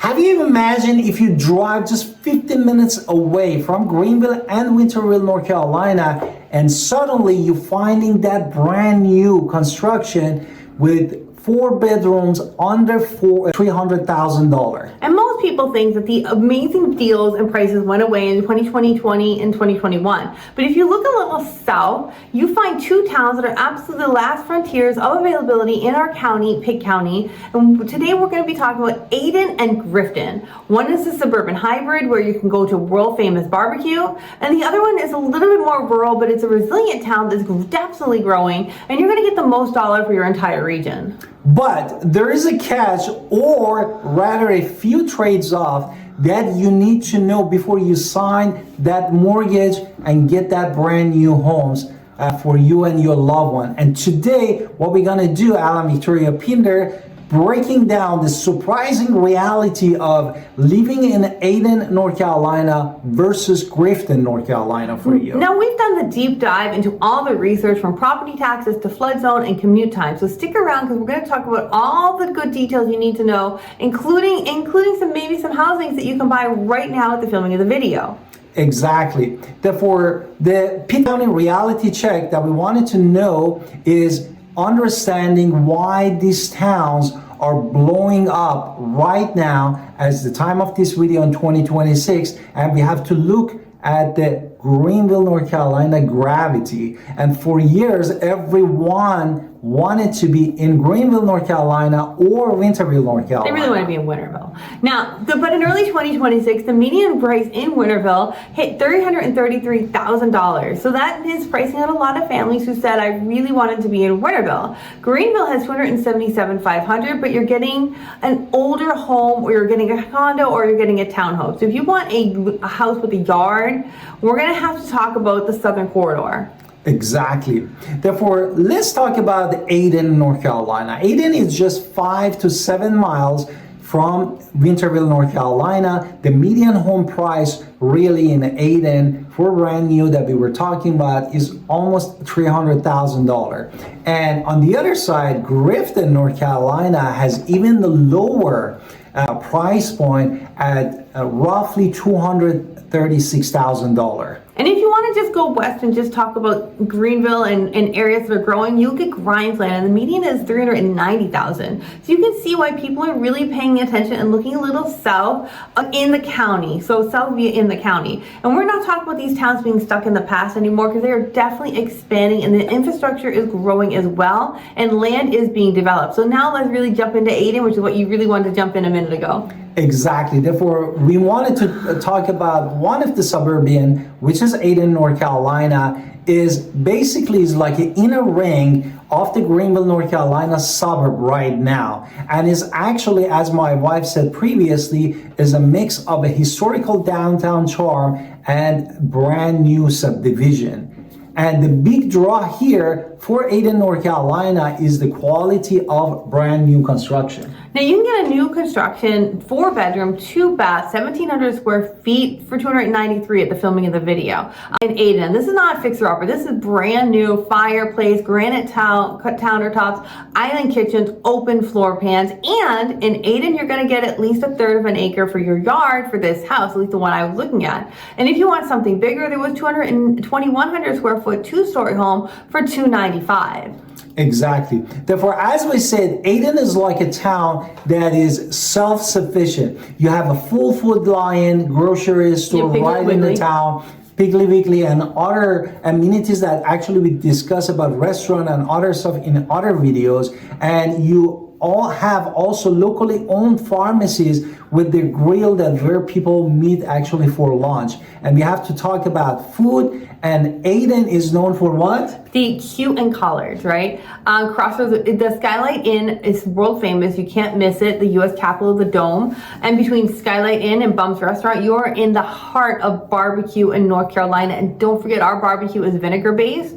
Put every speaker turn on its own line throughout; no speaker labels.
Have you imagined if you drive just 15 minutes away from Greenville and Winterville, North Carolina, and suddenly you're finding that brand new construction with 4 bedrooms under $300,000.
And most people think that the amazing deals and prices went away in 2020 and 2021. But if you look a little south, you find 2 towns that are absolutely the last frontiers of availability in our county, Pitt County. And today we're going to be talking about Ayden and Grifton. One is a suburban hybrid where you can go to world famous barbecue, and the other one is a little bit more rural, but it's a resilient town that's definitely growing, and you're going to get the most dollar for your entire region.
But there is a catch, or rather a few trades off that you need to know before you sign that mortgage and get that brand new homes for you and your loved one. And today, what we're gonna do, Alan, Victoria Pinder, breaking down the surprising reality of living in Ayden, North Carolina versus Grifton, North Carolina for you.
Now, we've done the deep dive into all the research from property taxes to flood zone and commute time. So stick around because we're going to talk about all the good details you need to know, including maybe some housings that you can buy right now at the filming of the video.
Exactly. Therefore, the Pitt County reality check that we wanted to know is understanding why these towns are blowing up right now as the time of this video in 2026, and we have to look at the Greenville, North Carolina gravity. And for years, everyone wanted to be in Greenville, North Carolina or Winterville, North Carolina.
They really want to be in Winterville. Now, but in early 2026, the median price in Winterville hit $333,000. So that is pricing out a lot of families who said, I really wanted to be in Winterville. Greenville has $277,500, but you're getting an older home, or you're getting a condo, or you're getting a townhome. So if you want a house with a yard, we're going to have to talk about the southern corridor.
Exactly. Therefore, let's talk about Ayden, North Carolina. Ayden is just 5 to 7 miles from Winterville, North Carolina. The median home price really in Ayden for brand new that we were talking about is almost $300,000. And on the other side, Grifton, North Carolina has even the lower price point at roughly $236,000.
And if you want to just go west and just talk about Greenville and areas that are growing, you'll get Grimes land, and the median is $390,000. So you can see why people are really paying attention and looking a little south in the county. So south via in the county. And we're not talking about these towns being stuck in the past anymore, because they are definitely expanding and the infrastructure is growing as well, and land is being developed. So now let's really jump into Ayden, which is what you really wanted to jump in a minute ago.
Exactly. Therefore, we wanted to talk about one of the suburban, which is Ayden, North Carolina, is like an inner ring of the Greenville, North Carolina suburb right now. And is actually, as my wife said previously, is a mix of a historical downtown charm and brand new subdivision. And the big draw here for Ayden, North Carolina is the quality of brand new construction.
Now you can get a new construction 4-bedroom, 2-bath, 1,700 square feet for $293 at the filming of the video. In Ayden, this is not a fixer-upper. This is brand new fireplace, granite countertops, island kitchens, open floor pans, and in Ayden you're going to get at least 1/3 of an acre for your yard for this house, at least the one I was looking at. And if you want something bigger, there was 2,100 square foot 2-story home for $295.
Exactly. Therefore, as we said, Ayden is like a town that is self-sufficient. You have a full Food Lion grocery store right in the town, Piggly Wiggly, and other amenities that actually we discuss about restaurant and other stuff in other videos. And you all have also locally owned pharmacies with the grill that where people meet actually for lunch. And we have to talk about food. And Ayden is known for what?
The Commute and Collards, right? Crossroads, the Skylight Inn is world famous. You can't miss it. The U.S. capital of the Dome. And between Skylight Inn and Bum's Restaurant, you're in the heart of barbecue in North Carolina. And don't forget, our barbecue is vinegar based.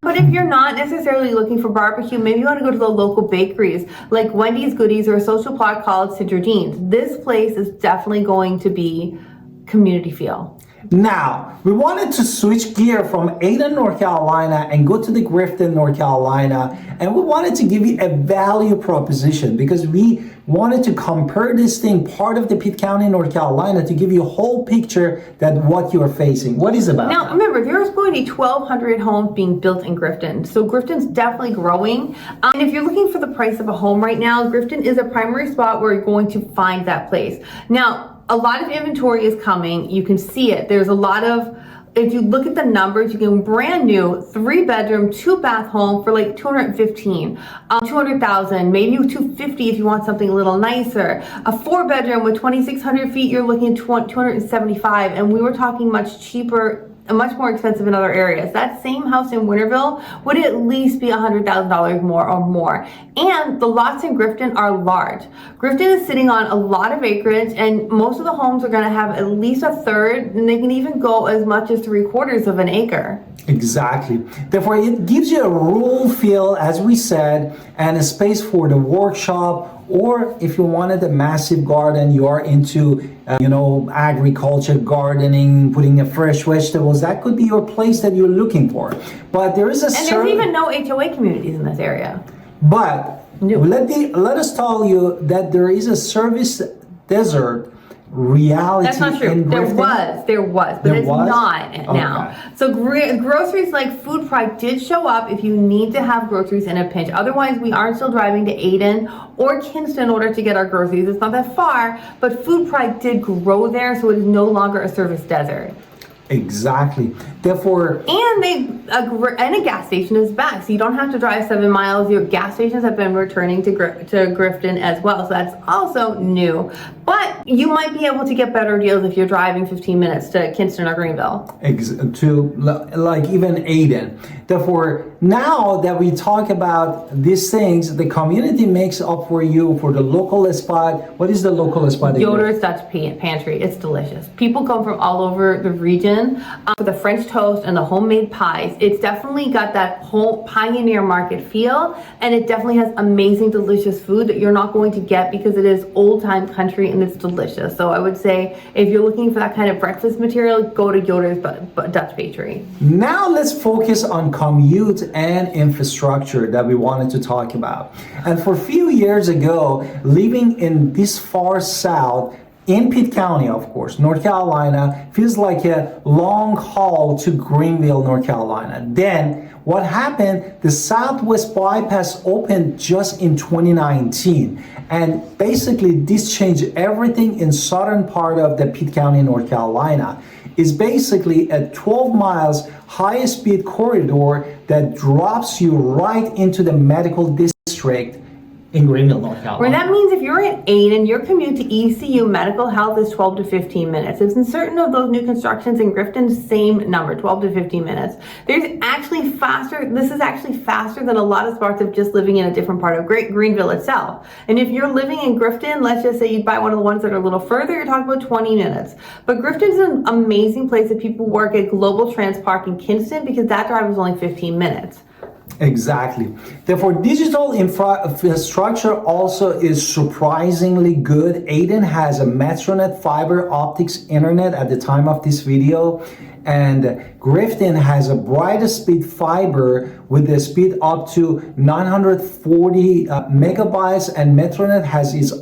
But if you're not necessarily looking for barbecue, maybe you want to go to the local bakeries like Wendy's Goodies or a social plot called Sid Georgine's. This place is definitely going to be community feel.
Now, we wanted to switch gear from Ayden, North Carolina and go to the Grifton, North Carolina. And we wanted to give you a value proposition because we wanted to compare this thing, part of the Pitt County, North Carolina, to give you a whole picture that what you're facing. What is about
Now,
that?
remember, there's going to be 1,200 homes being built in Grifton. So Grifton's definitely growing. And if you're looking for the price of a home right now, Grifton is a primary spot where you're going to find that place. Now, a lot of inventory is coming. You can see it. There's a lot of, if you look at the numbers, you can brand new 3-bedroom, 2-bath home for like 215, 200,000, maybe 250 if you want something a little nicer. A 4-bedroom with 2,600 feet, you're looking at 275, and we were talking much cheaper, much more expensive in other areas. That same house in Winterville would at least be $100,000 more or more. And the lots in Grifton are large. Grifton is sitting on a lot of acreage, and most of the homes are going to have at least a third, and they can even go as much as 3/4 of an acre.
Exactly. Therefore, it gives you a rural feel, as we said, and a space for the workshop, or if you wanted a massive garden, you are into, agriculture, gardening, putting in fresh vegetables, that could be your place that you're looking for. But there is a
And there's even no HOA communities in this area.
But
No.
let us tell you that there is a service desert reality.
That's not true.
in
There
Grifton.
was, but
There
it's
was?
not now.
Okay.
So groceries like Food Pride did show up if you need to have groceries in a pinch. Otherwise, we are still driving to Ayden or Kinston in order to get our groceries. It's not that far, but Food Pride did grow there, so it is no longer a service desert.
Exactly. Therefore,
And a gas station is back, so you don't have to drive 7 miles. Your gas stations have been returning to Grifton as well, so that's also new. But you might be able to get better deals if you're driving 15 minutes to Kinston or Greenville.
like even Ayden. Therefore, now that we talk about these things, the community makes up for you for the local spot. What is the local spot?
Yoder's Dutch Pantry. It's delicious. People come from all over the region for the French toast and the homemade pies. It's definitely got that whole pioneer market feel, and it definitely has amazing, delicious food that you're not going to get because it is old-time country and it's delicious. So I would say if you're looking for that kind of breakfast material, go to Yoder's Dutch Pantry.
Now let's focus on commute and infrastructure that we wanted to talk about. And for a few years ago, living in this far south, in Pitt County, of course, North Carolina, feels like a long haul to Greenville, North Carolina. Then what happened? The Southwest Bypass opened just in 2019. And basically this changed everything in southern part of the Pitt County, North Carolina. Is basically a 12 miles high-speed corridor that drops you right into the medical district in Greenville, North Carolina.
Where that means if you're in Ayden, your commute to ECU Medical Health is 12 to 15 minutes. It's in certain of those new constructions in Grifton, same number, 12 to 15 minutes. This is actually faster than a lot of spots of just living in a different part of Greenville itself. And if you're living in Grifton, let's just say you'd buy one of the ones that are a little further, you're talking about 20 minutes. But Grifton's an amazing place that people work at Global Trans Park in Kinston because that drive is only 15 minutes.
Exactly. Therefore, digital infrastructure also is surprisingly good. Ayden has a Metronet fiber optics internet at the time of this video, and Grifton has a brighter speed fiber with the speed up to 940 megabytes, and Metronet has its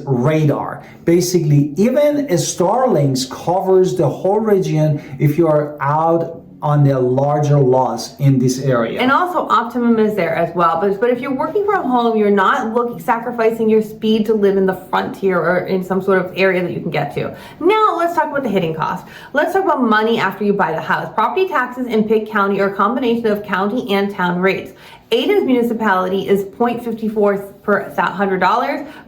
radar. Basically, even Starlinks covers the whole region if you are out on the larger lots in this area.
And also Optimum is there as well. But if you're working from home, you're not sacrificing your speed to live in the frontier or in some sort of area that you can get to. Now let's talk about the hitting cost. Let's talk about money after you buy the house. Property taxes in Pitt County are a combination of county and town rates. Ayden's municipality is 0.54 per $100.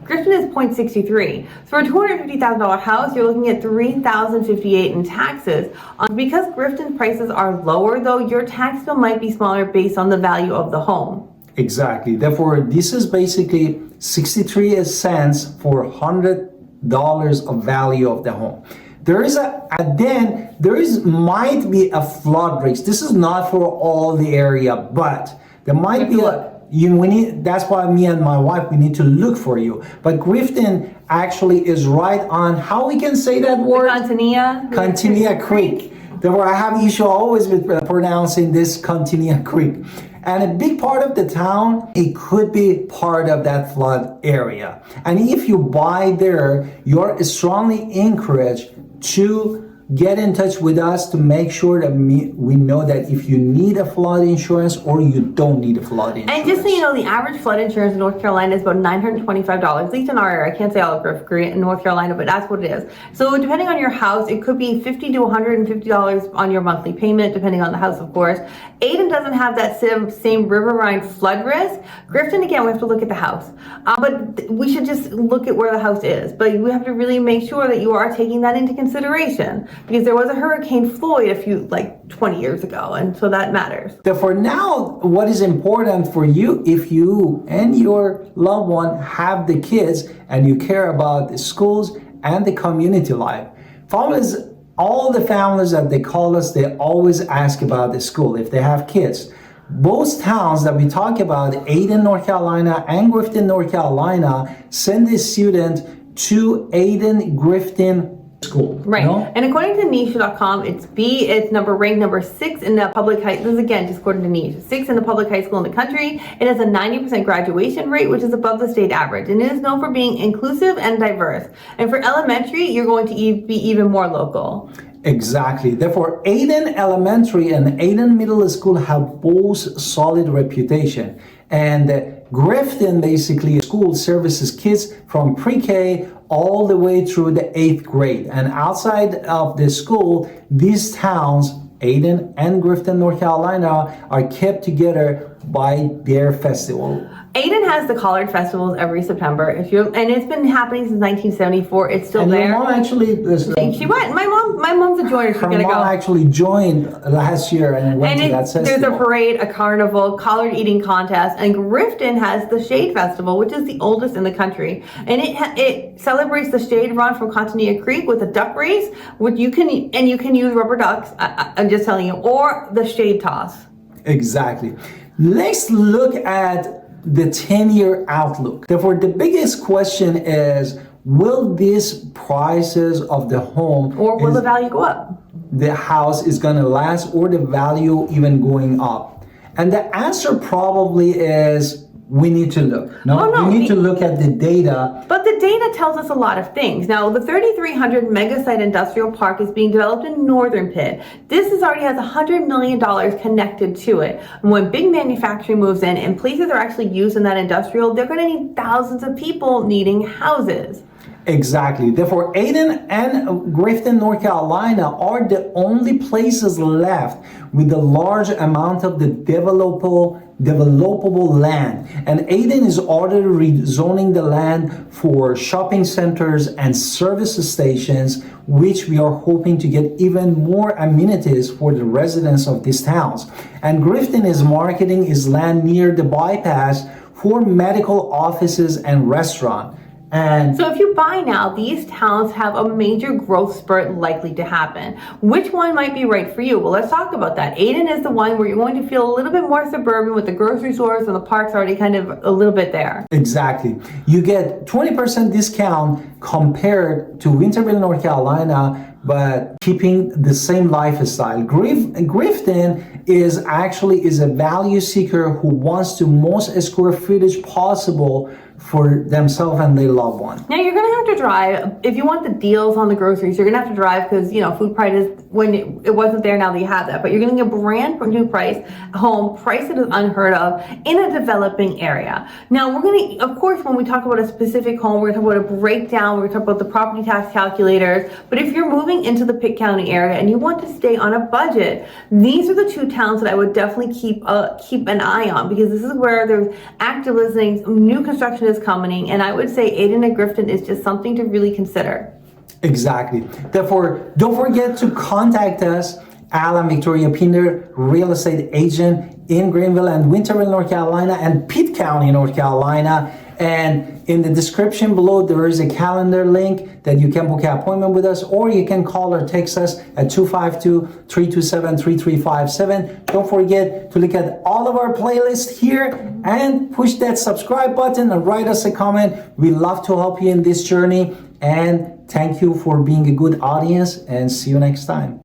Grifton is 0.63. So for a $250,000 house, you're looking at $3,058 in taxes. Because Grifton's prices are lower, though, your tax bill might be smaller based on the value of the home.
Exactly. Therefore, this is basically 63 cents for $100 of value of the home. There might be a flood risk. This is not for all the area, but there might be that's why me and my wife, we need to look for you. But Grifton actually is right on, how we can say that word? Continia Creek. Therefore, I have issue always with pronouncing this Continia Creek. And a big part of the town, it could be part of that flood area. And if you buy there, you're strongly encouraged to get in touch with us to make sure that we know that if you need a flood insurance or you don't need a flood insurance.
And just so you know, the average flood insurance in North Carolina is about $925, at least in our area. I can't say all of in North Carolina, but that's what it is. So depending on your house, it could be $50 to $150 on your monthly payment, depending on the house, of course. Ayden doesn't have that same riverine flood risk. Grifton, again, we have to look at the house. But we should just look at where the house is. But we have to really make sure that you are taking that into consideration, because there was a Hurricane Floyd 20 years ago, and so that matters.
Therefore, now what is important for you, if you and your loved one have the kids and you care about the schools and the community life, families, all the families that they call us, they always ask about the school if they have kids. Both towns that we talk about, Ayden, North Carolina and Grifton, North Carolina, send a student to Ayden Grifton School.
Right.
No?
And according to niche.com, it's ranked number 6 in the public high. This is again just according to niche. 6 in the public high school in the country. It has a 90% graduation rate, which is above the state average, and it is known for being inclusive and diverse. And for elementary, you're going to be even more local.
Exactly. Therefore, Ayden Elementary and Ayden Middle School have both solid reputation. And Grifton basically school services kids from pre-K all the way through the 8th grade. And outside of the school, these towns, Ayden and Grifton, North Carolina, are kept together by their festival.
Ayden has the Collards festivals every September. And it's been happening since 1974. It's still there.
Your mom actually,
she went. My mom's a joiner. She's gonna go.
Her mom actually joined last year and went to that festival.
There's a parade, a carnival, collard eating contest, and Grifton has the Shade Festival, which is the oldest in the country, and it celebrates the Shade Run from Continia Creek with a duck race, which you can use rubber ducks. I'm just telling you, or the Shade Toss.
Exactly. Let's look at the 10-year outlook. Therefore, the biggest question is, will these prices of the home
or will the value go up?
The house is going to last, or the value even going up? And the answer probably is, we need to look. We need to look at the data.
But the data tells us a lot of things. Now, the 3,300 mega-site industrial park is being developed in northern Pitt. This already has $100 million connected to it. And when big manufacturing moves in and places are actually used in that industrial, they're going to need thousands of people needing houses.
Exactly. Therefore, Ayden and Grifton, North Carolina are the only places left with a large amount of the developable land. And Ayden is already rezoning the land for shopping centers and service stations, which we are hoping to get even more amenities for the residents of these towns. And Grifton is marketing his land near the bypass for medical offices and restaurant. And
so if you buy now, these towns have a major growth spurt likely to happen. Which one might be right for you? Well, let's talk about that. Ayden is the one where you're going to feel a little bit more suburban with the grocery stores and the parks already kind of a little bit there.
Exactly. You get 20% discount compared to Winterville, North Carolina, but keeping the same lifestyle. Grifton is a value seeker who wants the most square footage possible for themselves and their loved one.
Now you're gonna have to drive if you want the deals on the groceries. You're gonna have to drive because food prices, when it wasn't there, now that you have that. But you're getting a brand new home price that is unheard of in a developing area. Now we're gonna, of course, when we talk about a specific home, we're gonna talk about a breakdown. We're gonna talk about the property tax calculators. But if you're moving into the Pitt County area and you want to stay on a budget, these are the two towns that I would definitely keep an eye on, because this is where there's active listings, new construction is coming, and I would say Ayden and Grifton is just something to really consider.
Exactly. Therefore, don't forget to contact us, Victoria Pinder, real estate agent in Greenville and Winterville, North Carolina, and Pitt County, North Carolina. And in the description below, there is a calendar link that you can book an appointment with us, or you can call or text us at 252-327-3357. Don't forget to look at all of our playlists here and push that subscribe button and write us a comment. We love to help you in this journey. And thank you for being a good audience, and see you next time.